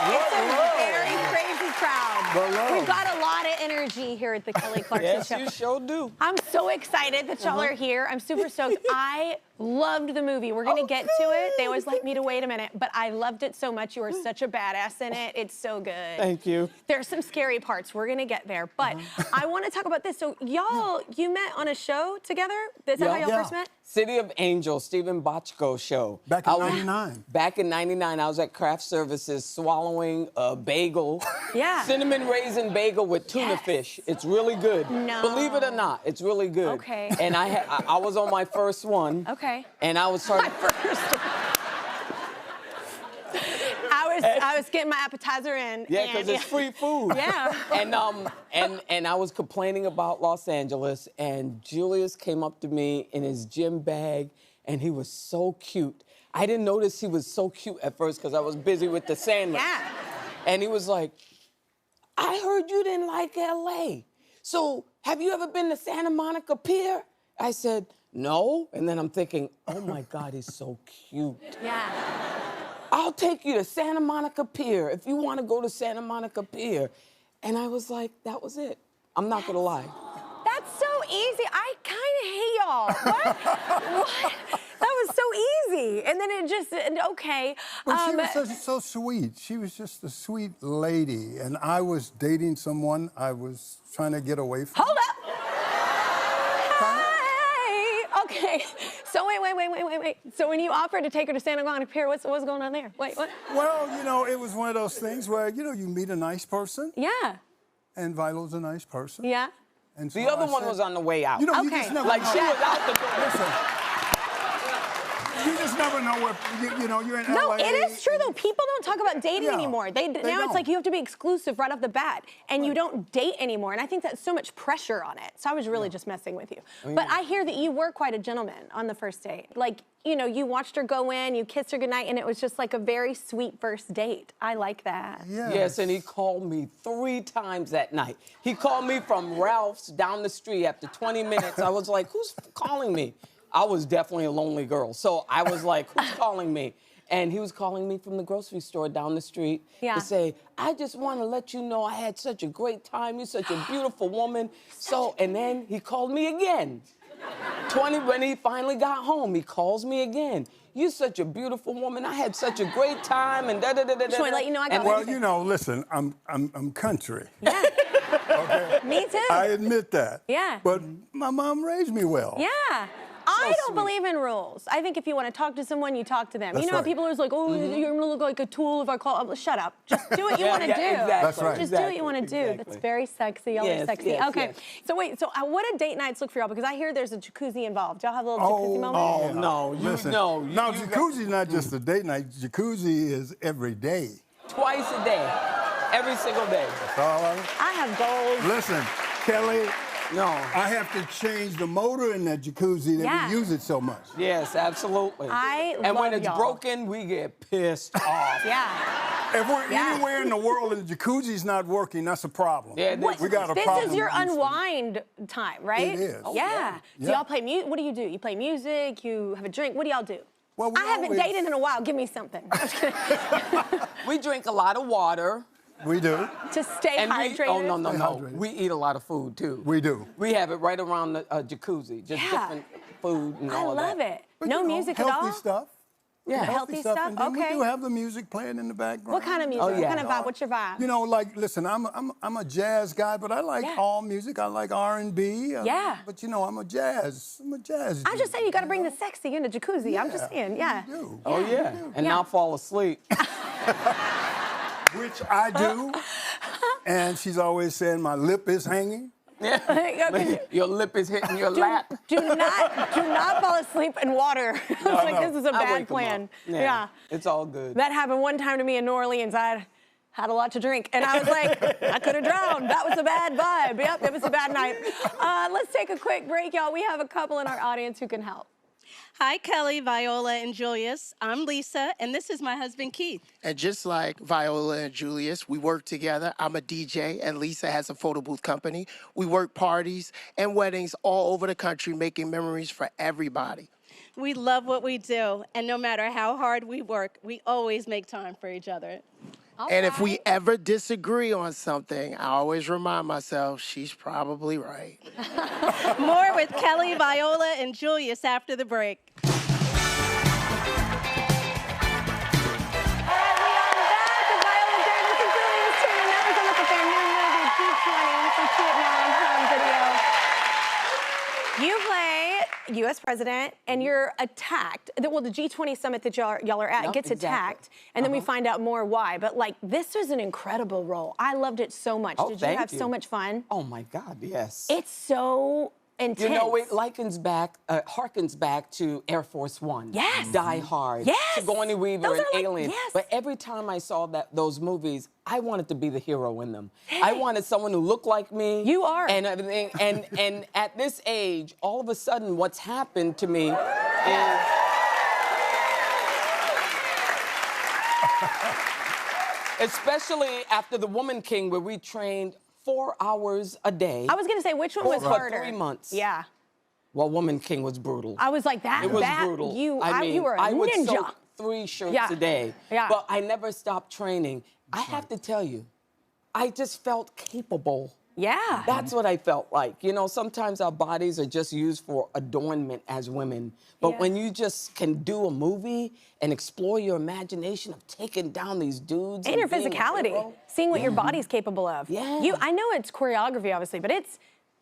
It's a very crazy crowd. We've got a lot of energy here at the Kelly Clarkson Show. Yes, you sure do. I'm so excited that y'all are here. I'm super stoked. I loved the movie. We're gonna get to it. They always like me to wait a minute, but I loved it so much. You were such a badass in it. It's so good. Thank you. There's some scary parts. We're gonna get there, but I want to talk about this. So y'all, you met on a show together? Is that how y'all first met? City of Angels, Stephen Bochco show. Back in '99. Back in '99, I was at Craft Services swallowing a bagel. Yeah. Cinnamon raisin bagel with tuna fish. It's really good. No. Believe it or not, it's really good. Okay. And I was on my first one. Okay. And I was starting. My first one. I was getting my appetizer in. Yeah, because it's free food. Yeah. And I was complaining about Los Angeles, and Julius came up to me in his gym bag, and he was so cute. I didn't notice he was so cute at first because I was busy with the sandwich. Yeah. And he was like, I heard you didn't like LA. So have you ever been to Santa Monica Pier? I said, no. And then I'm thinking, oh my God, he's so cute. Yeah. I'll take you to Santa Monica Pier if you want to go to Santa Monica Pier. And I was like, that was it. I'm not gonna lie. That's so easy. I kind of hate y'all. What? That was so easy. And then it just, okay. Well, she was so sweet. She was just a sweet lady. And I was dating someone I was trying to get away from. Hold up. Okay, so wait. So when you offered to take her to Santa Monica Pier, what's going on there? Wait, what? Well, you know, it was one of those things where, you know, you meet a nice person. Yeah. And Viola's a nice person. Yeah. And so The other one was on the way out. You know, you Okay. just never Like know. she was out the door. Listen. You just never know where, you know, you're in No, LA. it is true though. People don't talk about dating Yeah, anymore. Now don't. it's like you have to be exclusive right off the bat, and you don't date anymore. And I think that's so much pressure on it. So I was really just messing with you. But I hear that you were quite a gentleman on the first date. Like, you know, you watched her go in, you kissed her goodnight, and it was just like a very sweet first date. I like that. Yes, and he called me 3 times that night. He called me from Ralph's down the street after 20 minutes. I was like, who's calling me? I was definitely a lonely girl. So I was like, who's calling me? And he was calling me from the grocery store down the street to say, I just want to let you know I had such a great time. You're such a beautiful woman. So, and then he called me again. When he finally got home, he calls me again. You're such a beautiful woman. I had such a great time, and da-da-da-da-da. Just want to let you know I got Well, you know, listen, I'm country. Yeah. Okay? Me too. I admit that. Yeah. But my mom raised me well. Yeah. I don't believe in rules. I think if you want to talk to someone, you talk to them. That's you know how right. people are always like, oh, you're going to look like a tool if I call. Shut up. Just do what you want to do. Exactly. That's right. Just do what you want to do. That's very sexy. Y'all are sexy. Okay. So wait, so what do date nights look for y'all? Because I hear there's a jacuzzi involved. Y'all have a little jacuzzi moment? Oh, no. Listen, no. No, jacuzzi's not just a date night. Jacuzzi is every day. Twice a day. Every single day. That's all right. I have goals. Listen, Kelly. No. I have to change the motor in that jacuzzi that we use it so much. Yes, absolutely. And when it's broken, we get pissed off. Yeah. If we're anywhere in the world and the jacuzzi's not working, that's a problem. Yeah, we got a problem. This is your unwind time, right? It is. Yeah. So y'all play music. What do? You play music, you have a drink. What do y'all do? Well, I haven't dated in a while. Give me something. We drink a lot of water. We do. To stay hydrated? No. We eat a lot of food, too. We do. We have it right around the jacuzzi. Just different food and all of that. I love it. But, no you know, music at all? Healthy stuff. Yeah. Healthy stuff? And then Okay. we do have the music playing in the background. What kind of music? What kind of vibe? What's your vibe? You know, like, listen, I'm a jazz guy, but I like all music. I like R&B. But, you know, I'm a jazz dude. I'm just saying you got to bring the sexy in the jacuzzi. I'm just saying, You do. Oh, yeah. And not fall asleep. Which I do. And she's always saying my lip is hanging. Your lip is hitting your lap. Do not fall asleep in water. It's like this is a bad plan. Yeah. It's all good. That happened one time to me in New Orleans. I had a lot to drink, and I was like, I could have drowned. That was a bad vibe. Yep, it was a bad night. Let's take a quick break, y'all. We have a couple in our audience who can help. Hi, Kelly, Viola, and Julius. I'm Lisa, and this is my husband, Keith. And just like Viola and Julius, we work together. I'm a DJ, and Lisa has a photo booth company. We work parties and weddings all over the country, making memories for everybody. We love what we do, and no matter how hard we work, we always make time for each other. And if we ever disagree on something, I always remind myself she's probably right. More with Kelly, Viola, and Julius after the break. You play U.S. president, and you're attacked. Well, the G20 summit that y'all are at gets attacked, and then we find out more why. But, like, this was an incredible role. I loved it so much. Did you have so much fun? Oh, my God, yes. It's so intense. You know, it harkens back to Air Force One. Yes. Die Hard. Yes. Sigourney Weaver Those and are like- Alien. yes. But every time I saw those movies, I wanted to be the hero in them. I wanted someone who looked like me. You are. And everything. And at this age, all of a sudden, what's happened to me is... Especially after The Woman King, where we trained 4 hours a day. I was going to say, which one was harder? For 3 months. Yeah. Well, Woman King was brutal. I was like, that. It was brutal. You were a I would ninja. sew 3 shirts a day. Yeah. But I never stopped training. I have to tell you, I just felt capable. Yeah. That's what I felt like. You know, sometimes our bodies are just used for adornment as women. But when you just can do a movie and explore your imagination of taking down these dudes. And your being a physicality. hero. Seeing what your body's capable of. Yeah. I know it's choreography, obviously, but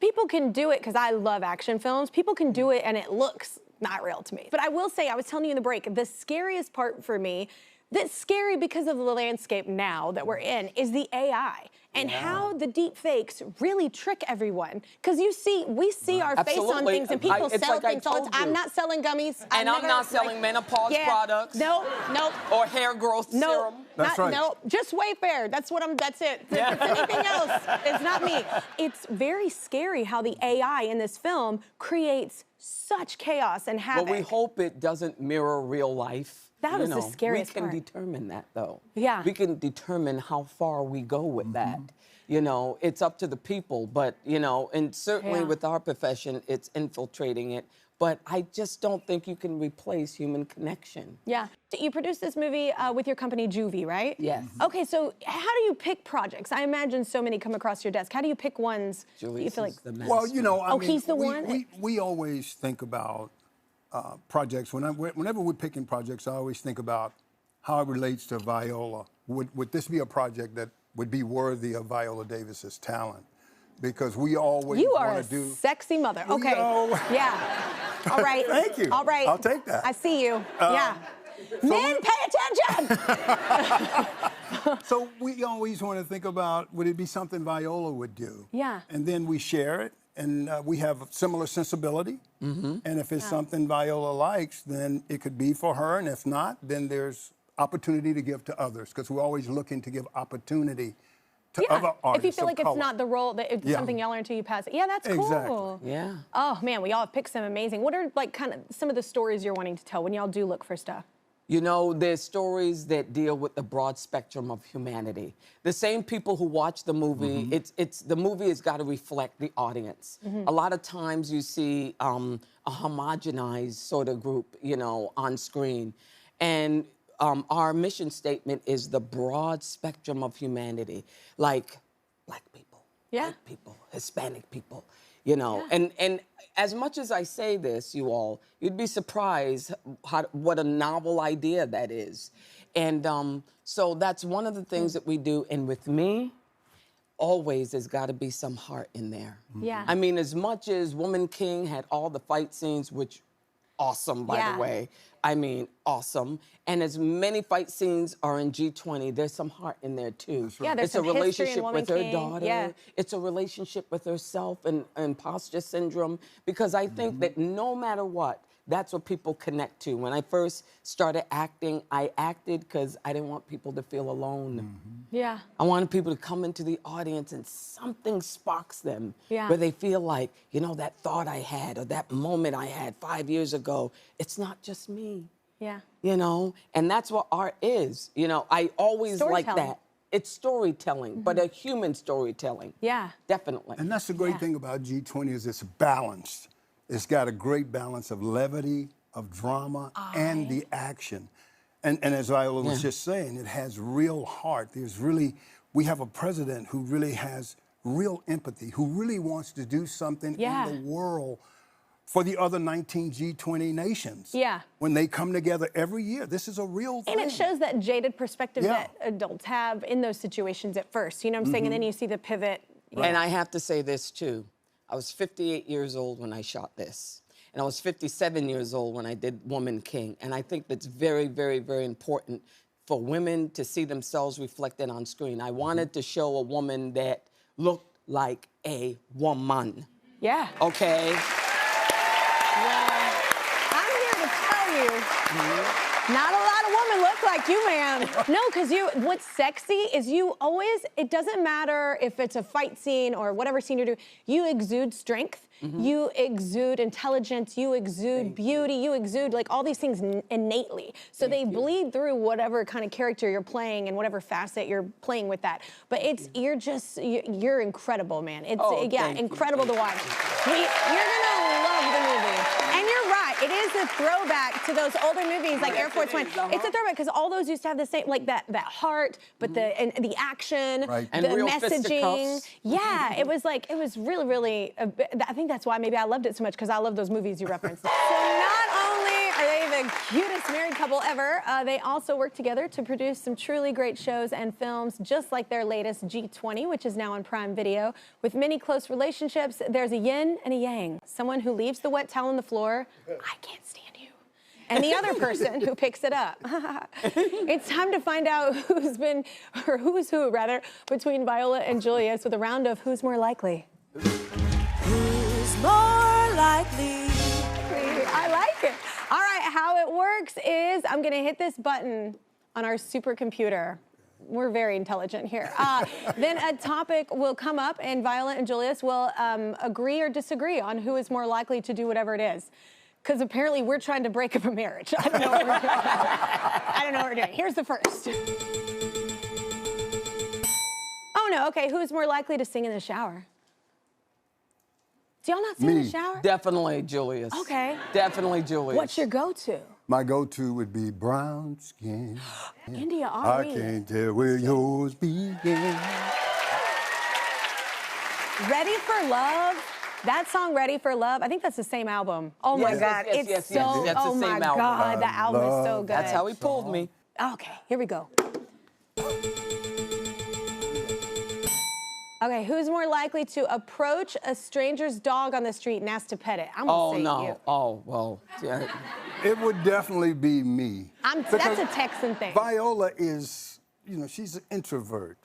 people can do it, because I love action films. People can do it, and it looks not real to me. But I will say, I was telling you in the break, the scariest part for me, that's scary because of the landscape now that we're in, is the AI and how the deep fakes really trick everyone. Because we see our face on things, and people sell things all the time. I'm not selling gummies. And I'm not selling menopause products. Nope. Or hair growth serum. That's right. Nope. Just Wayfair. That's it. If it's anything else, it's not me. It's very scary how the AI in this film creates such chaos and havoc. Well, we hope it doesn't mirror real life. That was the scariest part. We can part. determine that, though. Yeah. We can determine how far we go with that. You know, it's up to the people. But, you know, and certainly with our profession, it's infiltrating it. But I just don't think you can replace human connection. Yeah. You produced this movie with your company, Juvie, right? Yes. Okay, so how do you pick projects? I imagine so many come across your desk. How do you pick ones that you feel like... Well, you know, I mean, he's the one? We always think about projects. Whenever we're picking projects, I always think about how it relates to Viola. Would this be a project that would be worthy of Viola Davis's talent? Because we always You are want to do... sexy mother. Okay. know. Yeah. All right. Thank you. All right. I'll take that. I see you. Yeah. Men, pay attention! So we always want to think about, would it be something Viola would do? Yeah. And then we share it, and we have a similar sensibility. And if it's something Viola likes, then it could be for her, and if not, then there's opportunity to give to others, because we're always looking to give opportunity to other artists. If you feel like of it's color. not the role, that it's something y'all are into, you pass it. Yeah, that's cool. Exactly. Yeah. Oh, man, we all have picked some amazing. What are, like, kind of some of the stories you're wanting to tell when y'all do look for stuff? You know, there's stories that deal with the broad spectrum of humanity. The same people who watch the movie, the movie has got to reflect the audience. A lot of times you see a homogenized sort of group, you know, on screen. And our mission statement is the broad spectrum of humanity, like Black people, white people, Hispanic people, you know. And as much as I say this, you all, you'd be surprised what a novel idea that is. And so that's one of the things that we do. And with me, always there's got to be some heart in there. Yeah. I mean, as much as Woman King had all the fight scenes, which awesome, by the way. I mean, awesome. And as many fight scenes are in G20, there's some heart in there, too. Yeah, there's it's a some history in relationship Woman with her King. daughter. Yeah. It's a relationship with herself and imposter syndrome. Because I think that no matter what, that's what people connect to. When I first started acting, I acted because I didn't want people to feel alone. Yeah. I wanted people to come into the audience and something sparks them where they feel like, you know, that thought I had or that moment I had 5 years ago, it's not just me. Yeah. You know, and that's what art is. You know, I always like that. It's storytelling, but a human storytelling. Yeah. Definitely. And that's the great thing about G20 is it's balanced. It's got a great balance of levity, of drama, and the action. And as Viola was just saying, it has real heart. We have a president who really has real empathy, who really wants to do something in the world for the other 19 G20 nations. Yeah. When they come together every year, this is a real thing. And it shows that jaded perspective that adults have in those situations at first. You know what I'm saying? And then you see the pivot. And I have to say this too. I was 58 years old when I shot this. And I was 57 years old when I did Woman King. And I think that's very, very, very important for women to see themselves reflected on screen. I wanted to show a woman that looked like a woman. Yeah. Okay? Well, I'm here to tell you, not a lot of women look like you, man. No, because what's sexy is you always, it doesn't matter if it's a fight scene or whatever scene you're doing, you exude strength. You exude intelligence, you exude beauty, you exude like all these things innately. So they bleed through whatever kind of character you're playing and whatever facet you're playing with that. But you're incredible, man. It's incredible to watch. You're gonna love the movie. And you're right, it is a throwback to those older movies like Air Force One. It's a throwback because all those used to have the same, like that heart, but the action, the messaging. Yeah, it was really, really, I think that's why maybe I loved it so much, because I love those movies you referenced. So not only are they the cutest married couple ever, they also work together to produce some truly great shows and films, just like their latest G20, which is now on Prime Video. With many close relationships, there's a yin and a yang. Someone who leaves the wet towel on the floor, I can't stand you. And the other person who picks it up. It's time to find out who's who, between Viola and Julius with a round of Who's More Likely. Who's more likely? I like it. All right, how it works is I'm gonna hit this button on our supercomputer. We're very intelligent here. Then a topic will come up and Viola and Julius will agree or disagree on who is more likely to do whatever it is. Because apparently we're trying to break up a marriage. I don't know what we're doing. I don't know what we're doing. Here's the first. Oh no, okay, who's more likely to sing in the shower? Do y'all not sing in the shower? Definitely Julius. Okay. Definitely Julius. What's your go-to? My go-to would be brown skin. India, I can't tell where yours began. Ready for Love? That song, Ready for Love, I think that's the same album. Oh my God, yes, it's so, that's the oh my same album. God, that album is so good. That's how he pulled me. Okay, here we go. Okay, who's more likely to approach a stranger's dog on the street and ask to pet it? I'm gonna say you. Oh, well, yeah. It would definitely be me. That's a Texan thing. Viola is, she's an introvert.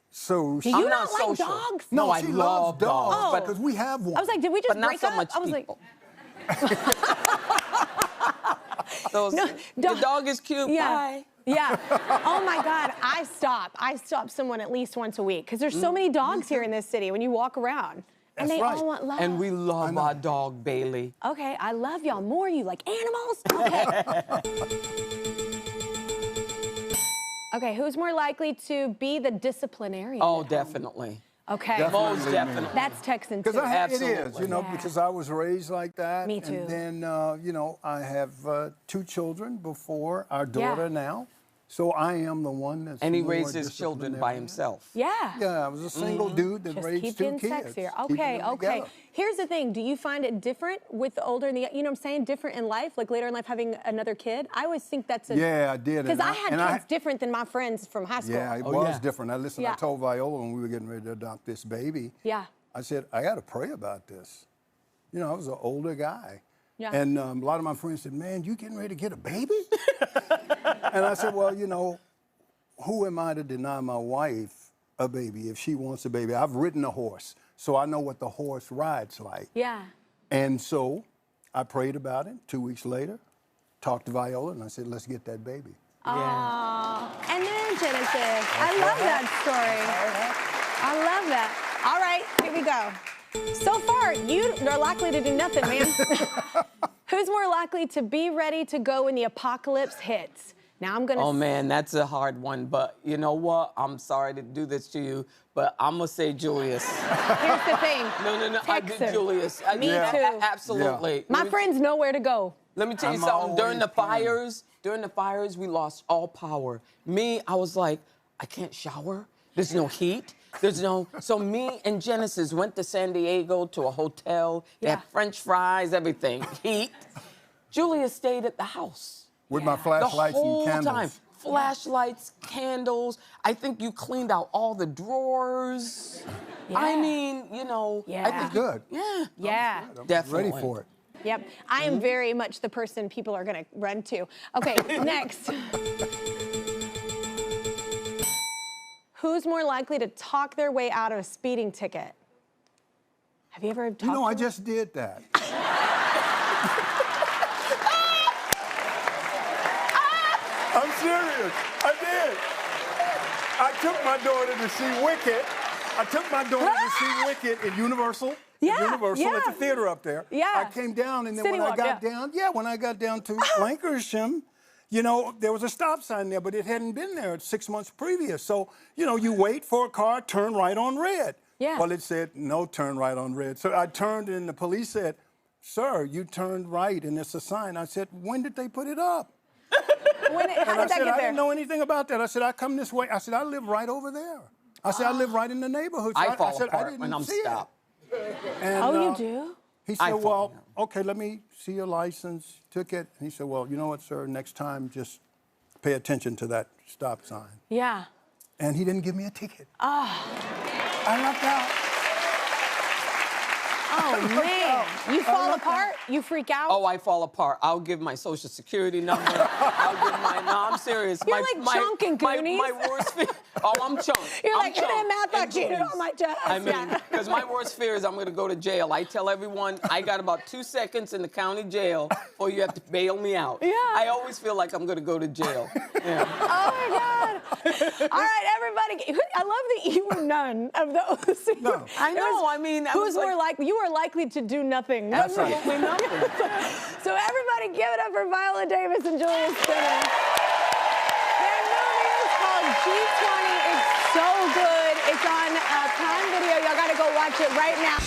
So Do you not like social. dogs? No, I she love loves dogs. Oh. Because we have one. I was like, did we just But not break so up? much I was people. like, The dog is cute, bye. Yeah. Oh my God, I stop someone at least once a week because there's so many dogs here in this city when you walk around. And they all want love. And we love our dog, Bailey. Okay, I love y'all more. You like animals? Okay. Okay, who's more likely to be the disciplinarian? Oh, definitely. Okay. Most definitely. That's Texan too. Because it is, because I was raised like that. Me too. And then, I have 2 children before our daughter now. So I am the one that's And he more raised his children by himself. Yeah. Yeah, I was a single dude that Just raised keep 2 getting kids. sexier. keeping Okay, them okay. together. Here's the thing. Do you find it different with the older and the, you know what I'm saying, different in life, like later in life having another kid? I always think that's a... Yeah, I did. Because I had kids different than my friends from high school. Yeah, it was different. Now, listen, I told Viola when we were getting ready to adopt this baby, I said, I got to pray about this. I was an older guy. Yeah. And a lot of my friends said, man, you getting ready to get a baby? And I said, well, who am I to deny my wife a baby if she wants a baby? I've ridden a horse, so I know what the horse rides like. Yeah. And so I prayed about it. 2 weeks later, talked to Viola, and I said, let's get that baby. Oh, and then Genesis. I love that story. I love that. All right, here we go. So far, you are likely to do nothing, man. Who's more likely to be ready to go when the apocalypse hits? Now I'm gonna. Oh man, that's a hard one. But you know what? I'm sorry to do this to you, but I'm gonna say Julius. Here's the thing. No. I did Texas. Julius. Me too. Absolutely. My friends know where to go. Let me tell you I'm something. During the always fires, we lost all power. Me, I was like, I can't shower. There's no heat. So me and Genesis went to San Diego to a hotel. They had French fries, everything. Heat. Julius stayed at the house. With my The flashlights whole and candles. time. Flashlights, candles. I think you cleaned out all the drawers. I mean, you know. Yeah. I think Good. Yeah. Definitely. Ready for it. Yep. I am very much the person people are going to run to. Okay, next. Who's more likely to talk their way out of a speeding ticket? Have you ever talked You know, I to just did that. I'm serious. I did. I took my daughter to see Wicked. At Universal. Yeah, Universal at the yeah. theater up there. Yeah. I came down, and then City when Walk, when I got down to Lankershim, you know, there was a stop sign there, but it hadn't been there 6 months previous. So, you know, you wait for a car, turn right on red. Yeah. Well, it said, no, turn right on red. So I turned, and the police said, sir, you turned right, and it's a sign. I said, when did they put it up? How And did I that said, get I there? didn't know anything about that. I said, I come this way. I said, I live right over there. I said, I live right in the neighborhood. So I fall said, I apart didn't when I'm see it. stopped. And, Oh, you do? He I said, fall, well, okay, let me see your license, took it. And he said, well, you know what, sir, next time just pay attention to that stop sign. Yeah. And he didn't give me a ticket. Oh, I lucked out. oh man. You fall apart? You freak out? Oh, I fall apart. I'll give my social security number. I'll give my. No, I'm serious. You're like Chunk in Goonies. My worst fear. Oh, I'm Chunk. You're I'm like, Chunk today math I in cheated Goonies. on my test. I mean, Yeah. because my worst fear is I'm going to go to jail. I tell everyone I got about 2 seconds in the county jail or you have to bail me out. Yeah. I always feel like I'm going to go to jail. Yeah. Oh my God. All right, everybody. I love that you were none of those. No. I know. I mean, I Who's was like, more likely? You are likely to do nothing. absolutely nothing. So everybody give it up for Viola Davis and Julius Tennon. Their movie is called G20. It's so good. It's on Prime Video. Y'all got to go watch it right now.